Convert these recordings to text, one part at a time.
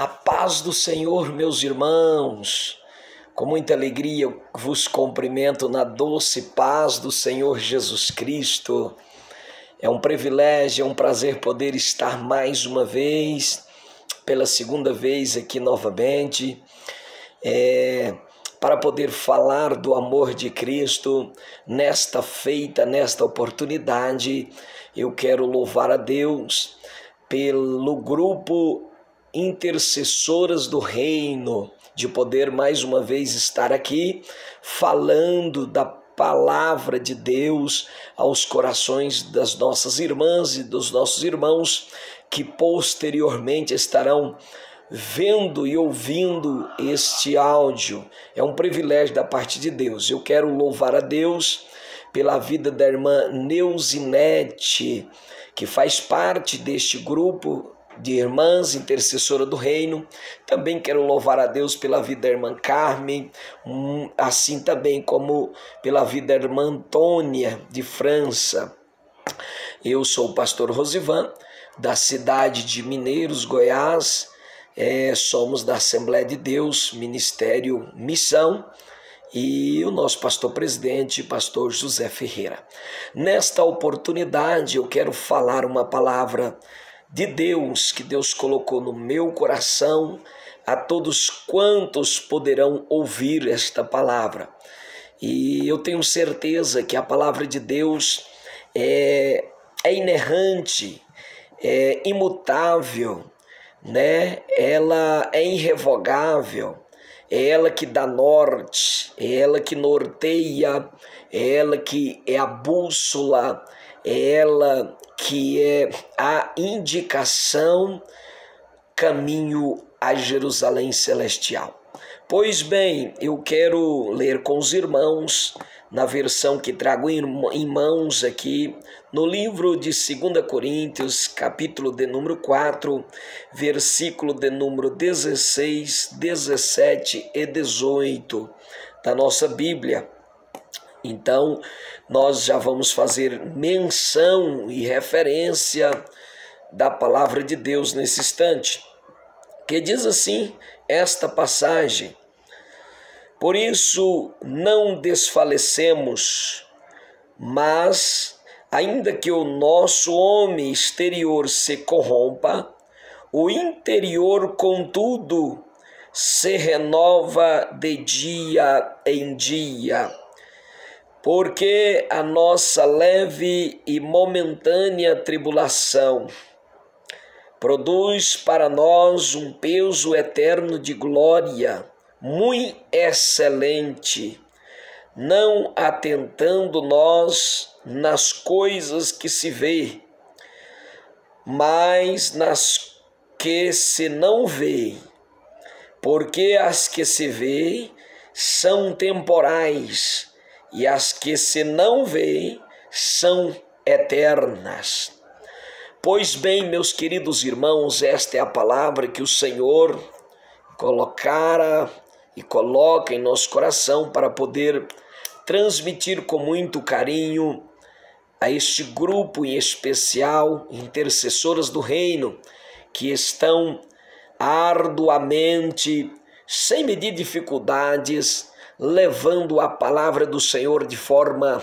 A paz do Senhor, meus irmãos. Com muita alegria eu vos cumprimento na doce paz do Senhor Jesus Cristo. É um privilégio, é um prazer poder estar mais uma vez, pela segunda vez aqui novamente, para poder falar do amor de Cristo. Nesta feita, nesta oportunidade, eu quero louvar a Deus pelo grupo Intercessoras do Reino, de poder mais uma vez estar aqui falando da palavra de Deus aos corações das nossas irmãs e dos nossos irmãos que posteriormente estarão vendo e ouvindo este áudio. É um privilégio da parte de Deus. Eu quero louvar a Deus pela vida da irmã Neuzinete, que faz parte deste grupo de irmãs intercessora do reino. Também quero louvar a Deus pela vida da irmã Carmen, assim também como pela vida da irmã Antônia de França. Eu sou o pastor Rosivan, da cidade de Mineiros, Goiás. Somos da Assembleia de Deus, Ministério Missão, e o nosso pastor presidente, pastor José Ferreira. Nesta oportunidade eu quero falar uma palavra de Deus que Deus colocou no meu coração a todos quantos poderão ouvir esta palavra. E eu tenho certeza que a palavra de Deus é inerrante, é imutável, né? Ela é irrevogável, é ela que dá norte, é ela que norteia, é ela que é a bússola, é ela que é a indicação, caminho a Jerusalém Celestial. Pois bem, eu quero ler com os irmãos, na versão que trago em mãos aqui, no livro de 2 Coríntios, capítulo de número 4, versículo de número 16, 17 e 18 da nossa Bíblia. Então, nós já vamos fazer menção e referência da palavra de Deus nesse instante, que diz assim, esta passagem: por isso não desfalecemos, mas, ainda que o nosso homem exterior se corrompa, o interior, contudo, se renova de dia em dia. Porque a nossa leve e momentânea tribulação produz para nós um peso eterno de glória, muito excelente, não atentando nós nas coisas que se vê, mas nas que se não vê, porque as que se vê são temporais, e as que se não vê são eternas. Pois bem, meus queridos irmãos, esta é a palavra que o Senhor colocara e coloca em nosso coração para poder transmitir com muito carinho a este grupo em especial, intercessoras do reino, que estão arduamente, sem medir dificuldades, levando a palavra do Senhor de forma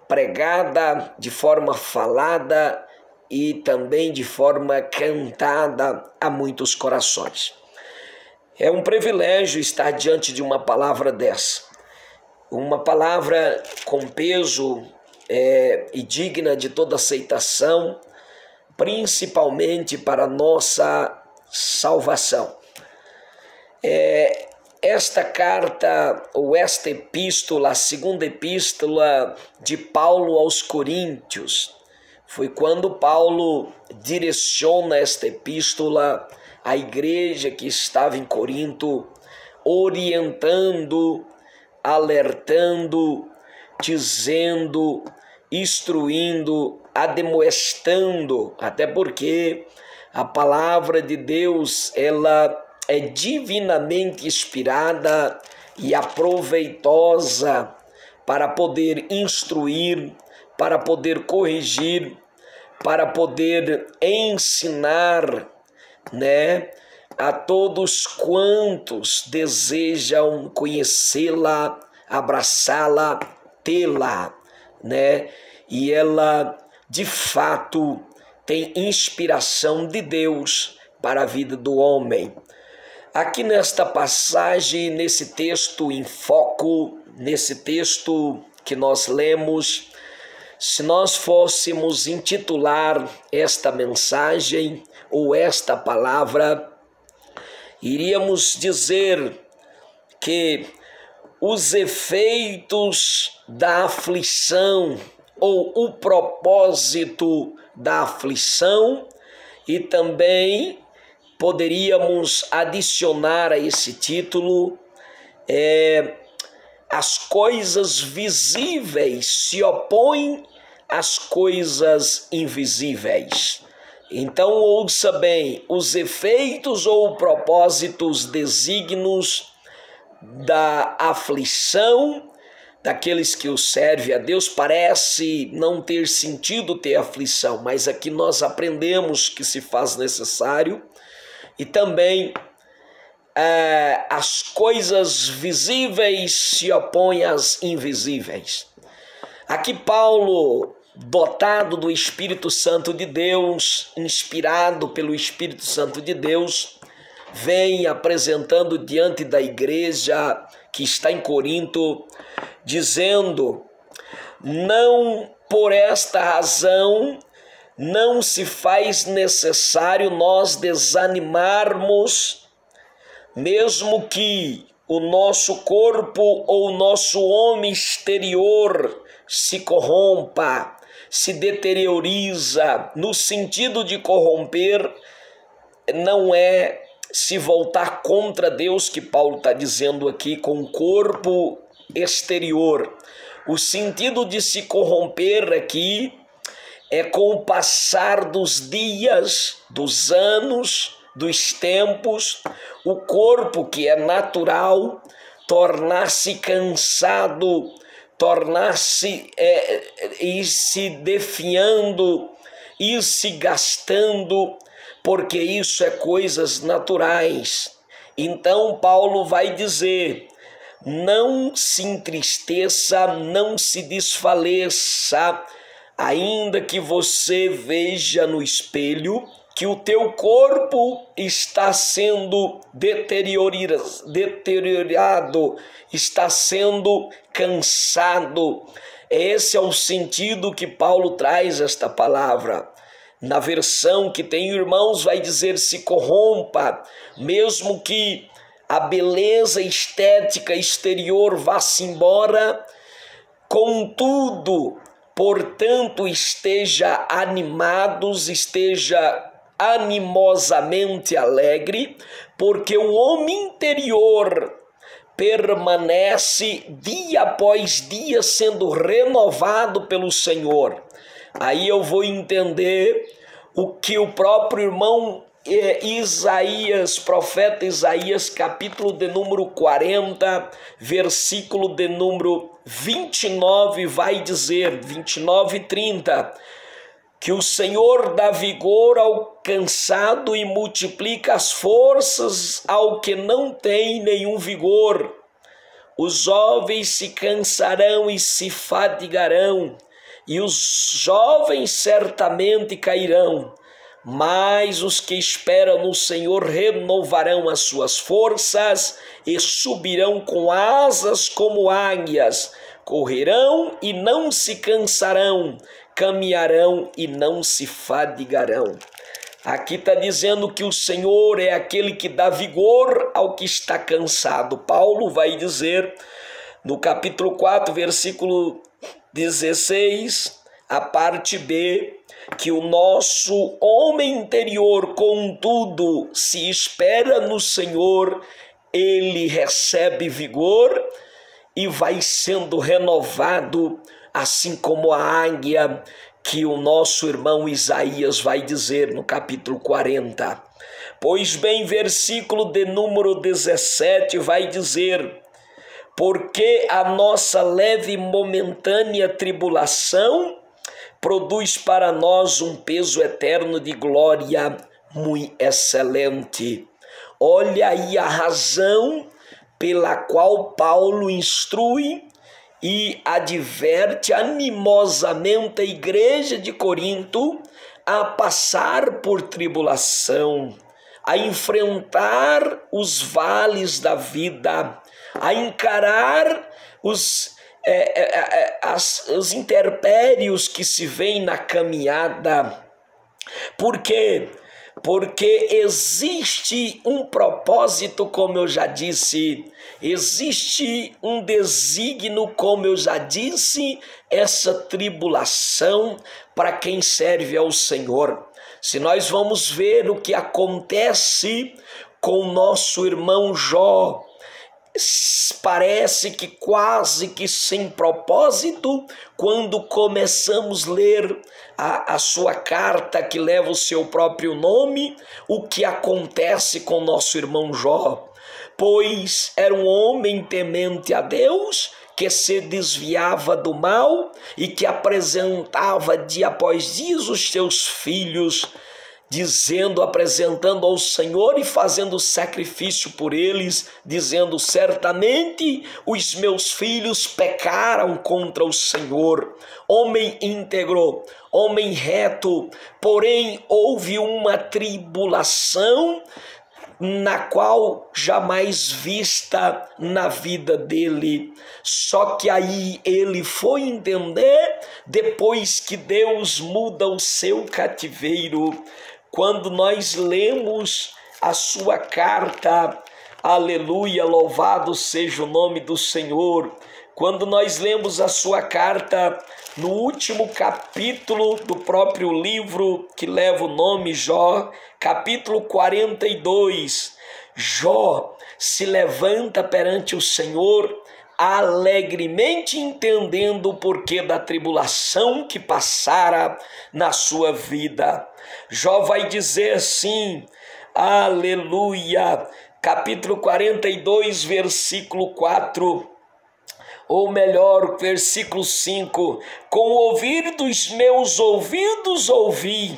pregada, de forma falada e também de forma cantada a muitos corações. É um privilégio estar diante de uma palavra dessa, uma palavra com peso e digna de toda aceitação, principalmente para a nossa salvação. Esta carta, ou esta epístola, a segunda epístola de Paulo aos Coríntios, foi quando Paulo direciona esta epístola à igreja que estava em Corinto, orientando, alertando, dizendo, instruindo, admoestando, até porque a palavra de Deus, ela é divinamente inspirada e aproveitosa para poder instruir, para poder corrigir, para poder ensinar, né? a todos quantos desejam conhecê-la, abraçá-la, tê-la, né? E ela, de fato, tem inspiração de Deus para a vida do homem. Aqui nesta passagem, nesse texto em foco, nesse texto que nós lemos, se nós fôssemos intitular esta mensagem ou esta palavra, iríamos dizer que os efeitos da aflição ou o propósito da aflição, e também poderíamos adicionar a esse título as coisas visíveis se opõem às coisas invisíveis. Então ouça bem, os efeitos ou propósitos desígnios da aflição daqueles que o servem a Deus. Parece não ter sentido ter aflição, mas aqui nós aprendemos que se faz necessário. E também as coisas visíveis se opõem às invisíveis. Aqui Paulo, dotado do Espírito Santo de Deus, inspirado pelo Espírito Santo de Deus, vem apresentando diante da igreja que está em Corinto, dizendo: não por esta razão não se faz necessário nós desanimarmos, mesmo que o nosso corpo ou o nosso homem exterior se corrompa, se deterioriza. No sentido de corromper, não é se voltar contra Deus, que Paulo está dizendo aqui, com o corpo exterior. O sentido de se corromper aqui é com o passar dos dias, dos anos, dos tempos, o corpo, que é natural, tornar-se cansado, tornar-se ir se definhando, ir se gastando, porque isso é coisas naturais. Então Paulo vai dizer: não se entristeça, não se desfaleça, ainda que você veja no espelho que o teu corpo está sendo deteriorado, está sendo cansado. Esse é o sentido que Paulo traz esta palavra. Na versão que tem irmãos vai dizer: se corrompa, mesmo que a beleza estética exterior vá-se embora, contudo, portanto, esteja animados, esteja animosamente alegre, porque o homem interior permanece dia após dia sendo renovado pelo Senhor. Aí eu vou entender o que o próprio irmão Isaías, profeta Isaías, capítulo de número 40, versículo de número 29, vai dizer, 29 e 30, que o Senhor dá vigor ao cansado e multiplica as forças ao que não tem nenhum vigor. Os jovens se cansarão e se fadigarão, e os jovens certamente cairão, mas os que esperam no Senhor renovarão as suas forças e subirão com asas como águias, correrão e não se cansarão, caminharão e não se fadigarão. Aqui está dizendo que o Senhor é aquele que dá vigor ao que está cansado. Paulo vai dizer no capítulo 4, versículo 16, a parte B, que o nosso homem interior, contudo, se espera no Senhor, ele recebe vigor e vai sendo renovado, assim como a águia, que o nosso irmão Isaías vai dizer no capítulo 40. Pois bem, versículo de número 17 vai dizer: porque a nossa leve e momentânea tribulação produz para nós um peso eterno de glória muito excelente. Olha aí a razão pela qual Paulo instrui e adverte animosamente a igreja de Corinto a passar por tribulação, a enfrentar os vales da vida, a encarar os intempéries que se veem na caminhada. Por quê? Porque existe um propósito, como eu já disse, existe um desígnio, como eu já disse, essa tribulação para quem serve ao Senhor. Se nós vamos ver o que acontece com o nosso irmão Jó, parece que quase que sem propósito, quando começamos a ler a sua carta que leva o seu próprio nome, o que acontece com nosso irmão Jó. Pois era um homem temente a Deus, que se desviava do mal e que apresentava dia após dia os seus filhos, apresentando ao Senhor e fazendo sacrifício por eles, dizendo: certamente os meus filhos pecaram contra o Senhor. Homem íntegro, homem reto, porém houve uma tribulação na qual jamais vista na vida dele. Só que aí ele foi entender, depois que Deus muda o seu cativeiro. Quando nós lemos a sua carta, aleluia, louvado seja o nome do Senhor. Quando nós lemos a sua carta, no último capítulo do próprio livro que leva o nome Jó, capítulo 42, Jó se levanta perante o Senhor, alegremente entendendo o porquê da tribulação que passara na sua vida. Jó vai dizer assim, aleluia, capítulo 42, versículo 4, ou melhor, versículo 5, com o ouvir dos meus ouvidos ouvi,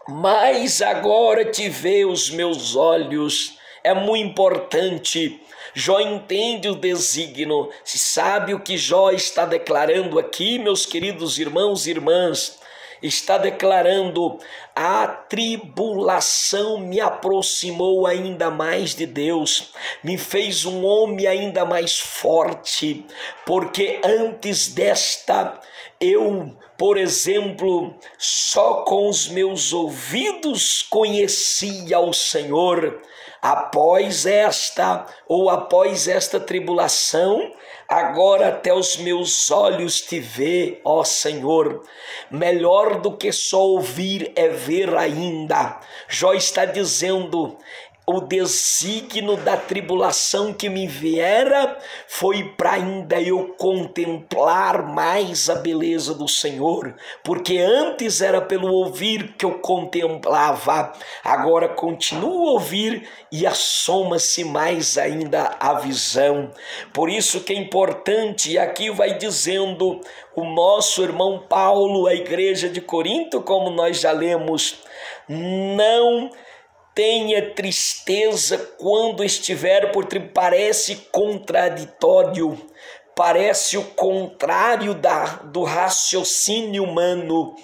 mas agora te vê os meus olhos. É muito importante. Jó entende o desígnio. Se sabe o que Jó está declarando aqui, meus queridos irmãos e irmãs, está declarando: a tribulação me aproximou ainda mais de Deus, me fez um homem ainda mais forte, porque antes desta eu, por exemplo, só com os meus ouvidos conhecia o Senhor. Após esta tribulação, agora até os meus olhos te vê, ó Senhor. Melhor do que só ouvir é ver ainda. Jó está dizendo: o desígnio da tribulação que me viera foi para ainda eu contemplar mais a beleza do Senhor, porque antes era pelo ouvir que eu contemplava, agora continuo a ouvir e assoma-se mais ainda a visão. Por isso que é importante, e aqui vai dizendo o nosso irmão Paulo, a igreja de Corinto, como nós já lemos: não tenha tristeza quando estiver por tribulação. Parece contraditório, parece o contrário do raciocínio humano,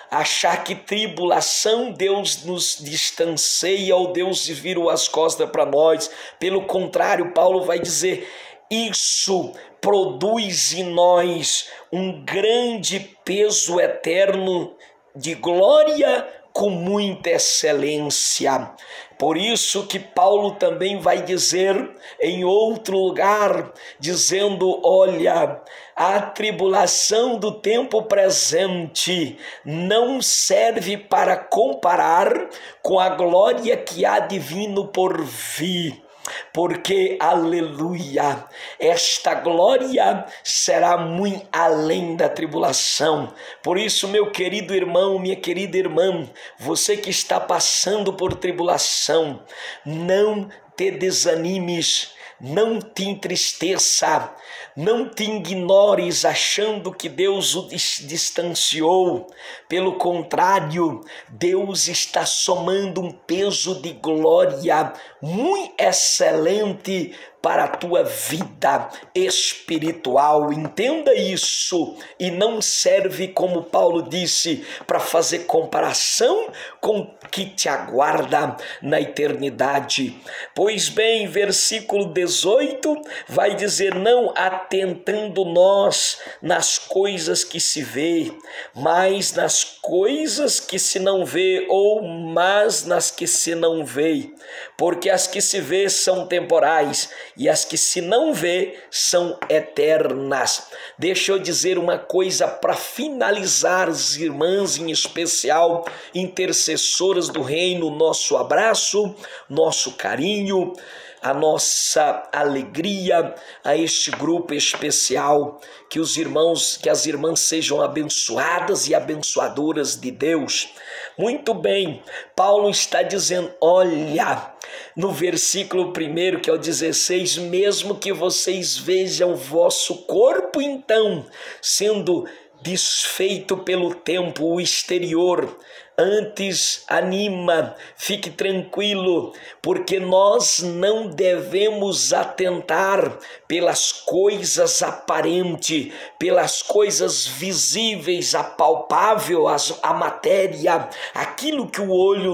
achar que tribulação Deus nos distancia ou Deus vira as costas para nós. Pelo contrário, Paulo vai dizer: isso produz em nós um grande peso eterno de glória com muita excelência. Por isso que Paulo também vai dizer em outro lugar, dizendo: olha, a tribulação do tempo presente não serve para comparar com a glória que há de vir por vir. Porque, aleluia, esta glória será muito além da tribulação. Por isso, meu querido irmão, minha querida irmã, você que está passando por tribulação, não te desanimes, não te entristeça, não te ignores achando que Deus o distanciou. Pelo contrário, Deus está somando um peso de glória muito excelente para a tua vida espiritual. Entenda isso, e não serve, como Paulo disse, para fazer comparação com o que te aguarda na eternidade. Pois bem, versículo 18 vai dizer: não atentando nós nas coisas que se vê, mas nas coisas que se não vê, ou mas nas que se não vê, porque as que se vê são temporais e as que se não vê são eternas. Deixa eu dizer uma coisa para finalizar, as irmãs, em especial intercessoras do reino, nosso abraço, nosso carinho, a nossa alegria a este grupo especial. Que os irmãos, que as irmãs sejam abençoadas e abençoadoras de Deus. Muito bem, Paulo está dizendo, olha, no versículo 1, que é o 16, mesmo que vocês vejam o vosso corpo então sendo desfeito pelo tempo, o exterior, antes anima, fique tranquilo, porque nós não devemos atentar pelas coisas aparentes, pelas coisas visíveis, a palpável, a matéria, aquilo que o olho